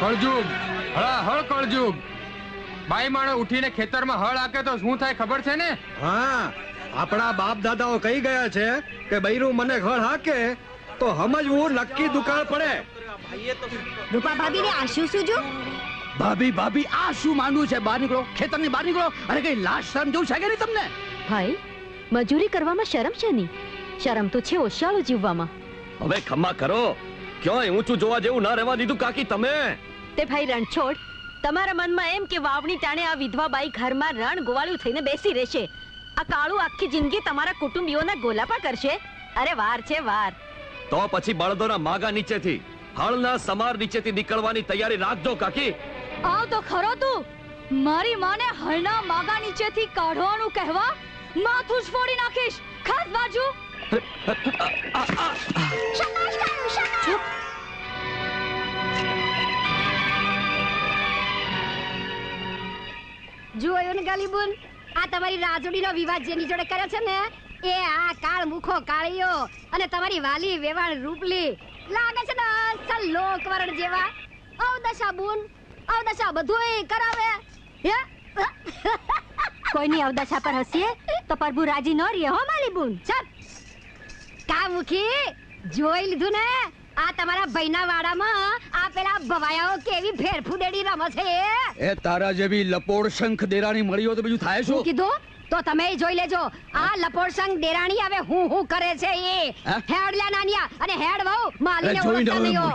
કળજુગ હળ કળજુગ બાઈ માણો ઉઠીને ખેતરમાં હળ હાકે તો શું થાય ખબર છે ને? હા, આપણા બાપ દાદાઓ કહી ગયા છે કે બૈરું મને હળ હાકે તો સમજવું નક્કી દુકાળ પડે. રૂપા ભાભી ને આ શું સૂજો? ભાભી આ શું માંડવું છે? બહાર નીકળો, ખેતરની બહાર નીકળો. અરે કઈ લાશ શરમ જેવું છે કે નહીં તમને? ભાઈ, મજૂરી કરવામાં શરમ છે નહીં. શરમ તો છે ઓશાળું જીવવામાં. હવે ખમ્મા કરો, ક્યાંય ઊંચું જોવા જેવું ના રહેવા દીધું કાકી તમે. તે ભાઈ રણછોડ, તમારા મનમાં એમ કે વાવણી ટાણે આ વિધવા બાઈ ઘરમાં રણ ગોવાળું થઈને બેસી રહેશે, આ કાળું આખી જિંદગી તમારા કુટુંબીઓના ગોલાપા કરશે? અરે વાર છે વાર. તો પછી બળદોના માગા નીચેથી, હળના સમાર નીચેથી નીકળવાની તૈયારી રાખજો કાકી. આવ તો ખરો તું. મારી માને હળના માગા નીચેથી કાઢવાનું કહેવા માથું જ ફોડી નાખીશ. ખાસ બાજુ જોયો ને ગાલીબુન, આ તમારી રાજોડીનો વિવાદ જેની જોડે કર્યો છે ને એ આ કાળ મુખો કાળિયો અને તમારી વાલી વેવાણ રૂપલી લાગે છે ને અસલ લોકવરણ જેવા. અવદશા બુન, અવદશા બધુંય કરાવે. હે કોઈની અવદશા પર હસીએ તો પ્રભુ રાજી ન રહે હો માલી બુન. ચપ કા મુખી, જોઈ લીધું ને આ તમારા ભાઈના વાડામાં આ પેલા ભવાયાઓ કેવી ફેરફુદેડી રમે છે. એ તારા જેવી લપોડ શંખ દેરાણી મળી હોય તો બીજું થાય શું? કીધું તો તમે જોઈ લેજો. આ લપોડસંગ દેરાણી હવે હું કરે છે એ. હેડલા નાનિયા અને હેડ વહુ માલીને ઓળખતા નહીં હો.